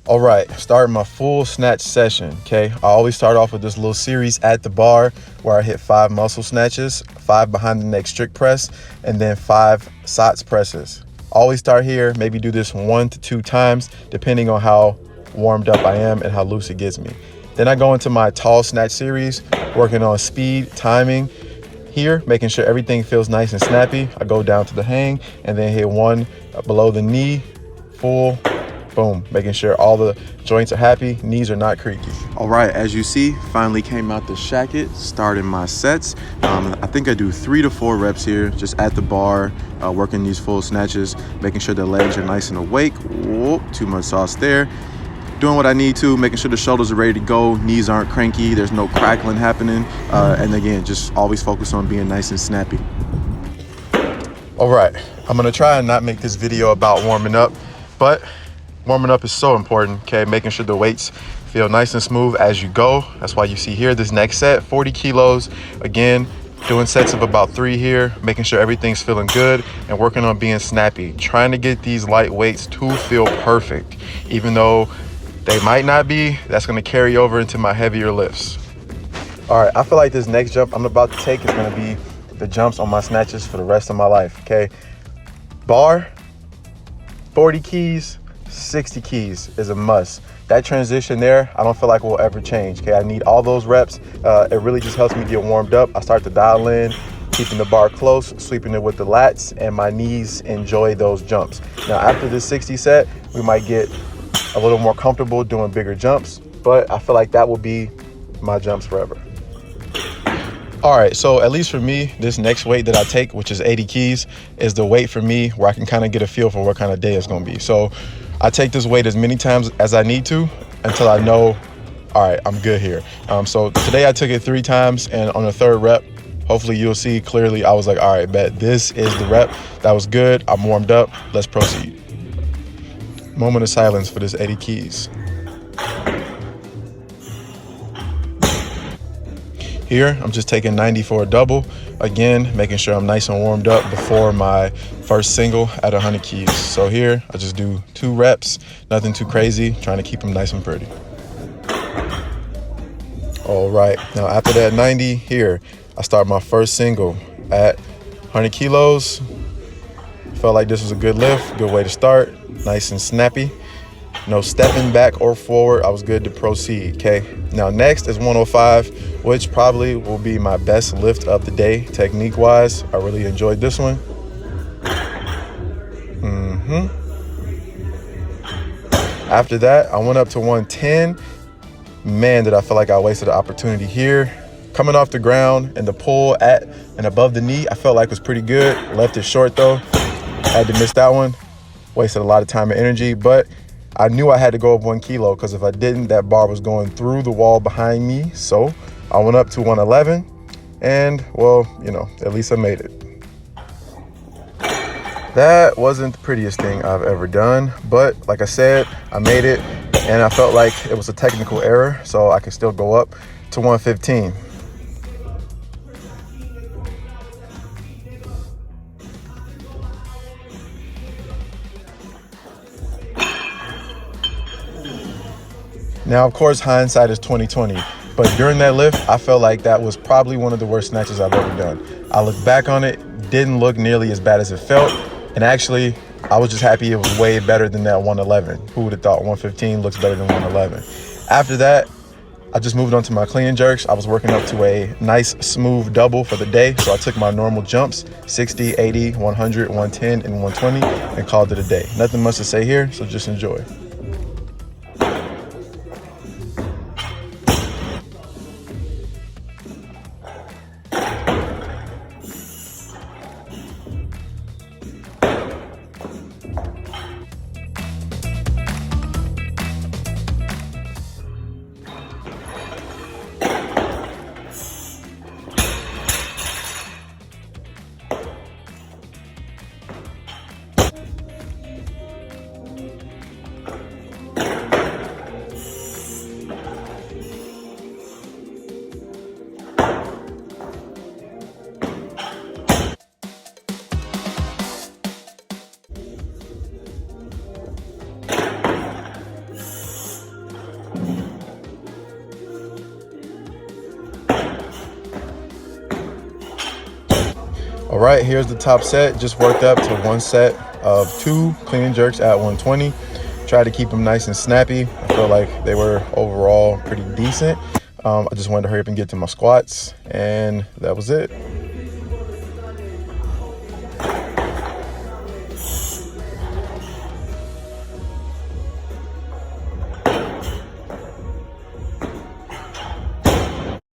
All right, starting my full snatch session, okay? I always start off with this little series at the bar where I hit 5 muscle snatches, 5 behind the neck strict press, and then 5 SOTS presses. Always start here, maybe do this 1 to 2 times, depending on how warmed up I am and how loose it gets me. Then I go into my tall snatch series, working on speed, timing. Here, making sure everything feels nice and snappy. I go down to the hang and then hit 1 below the knee, full. Boom, making sure all the joints are happy, knees are not creaky. All right, as you see, finally came out the shacket, starting my sets. I think I do 3 to 4 reps here, just at the bar, working these full snatches, making sure the legs are nice and awake. Whoop, too much sauce there. Doing what I need to, making sure the shoulders are ready to go, knees aren't cranky, there's no crackling happening. And again, just always focus on being nice and snappy. All right, I'm gonna try and not make this video about warming up, but warming up is so important, okay? Making sure the weights feel nice and smooth as you go. That's why you see here this next set, 40 kilos. Again, doing sets of about 3 here, making sure everything's feeling good and working on being snappy. Trying to get these light weights to feel perfect. Even though they might not be, that's gonna carry over into my heavier lifts. All right, I feel like this next jump I'm about to take is gonna be the jumps on my snatches for the rest of my life, okay? Bar, 40 keys, 60 keys is a must. That transition there, I don't feel like will ever change, okay? I need all those reps. It really just helps me get warmed up. I start to dial in, keeping the bar close, sweeping it with the lats, and my knees enjoy those jumps. Now, after this 60 set, we might get a little more comfortable doing bigger jumps, but I feel like that will be my jumps forever. All right, so at least for me, this next weight that I take, which is 80 keys, is the weight for me where I can kind of get a feel for what kind of day it's gonna be. So I take this weight as many times as I need to until I know, all right, I'm good here. So today I took it 3 times, and on the 3rd rep, hopefully you'll see clearly, I was like, all right, bet this is the rep. That was good, I'm warmed up, let's proceed. Moment of silence for this 80 keys. Here, I'm just taking 90 for a double. Again, making sure I'm nice and warmed up before my first single at 100 keys. So here, I just do 2 reps, nothing too crazy, trying to keep them nice and pretty. All right, now after that 90 here, I start my first single at 100 kilos. Felt like this was a good lift, good way to start, nice and snappy. No stepping back or forward. I was good to proceed, okay? Now next is 105, which probably will be my best lift of the day, technique-wise. I really enjoyed this one. After that, I went up to 110. Man, did I feel like I wasted an opportunity here. Coming off the ground and the pull at and above the knee, I felt like was pretty good. Left it short though. Had to miss that one. Wasted a lot of time and energy, but I knew I had to go up 1 kilo because if I didn't, that bar was going through the wall behind me. So I went up to 111 and, well, you know, at least I made it. That wasn't the prettiest thing I've ever done, but like I said, I made it and I felt like it was a technical error, so I could still go up to 115. Now, of course, hindsight is 20/20, but during that lift, I felt like that was probably one of the worst snatches I've ever done. I look back on it, didn't look nearly as bad as it felt, and actually, I was just happy it was way better than that 111. Who would have thought 115 looks better than 111? After that, I just moved on to my clean and jerks. I was working up to a nice, smooth double for the day, so I took my normal jumps, 60, 80, 100, 110, and 120, and called it a day. Nothing much to say here, so just enjoy. All right, here's the top set. Just worked up to one set of 2 clean and jerks at 120. Tried to keep them nice and snappy. I feel like they were overall pretty decent. I just wanted to hurry up and get to my squats, and that was it.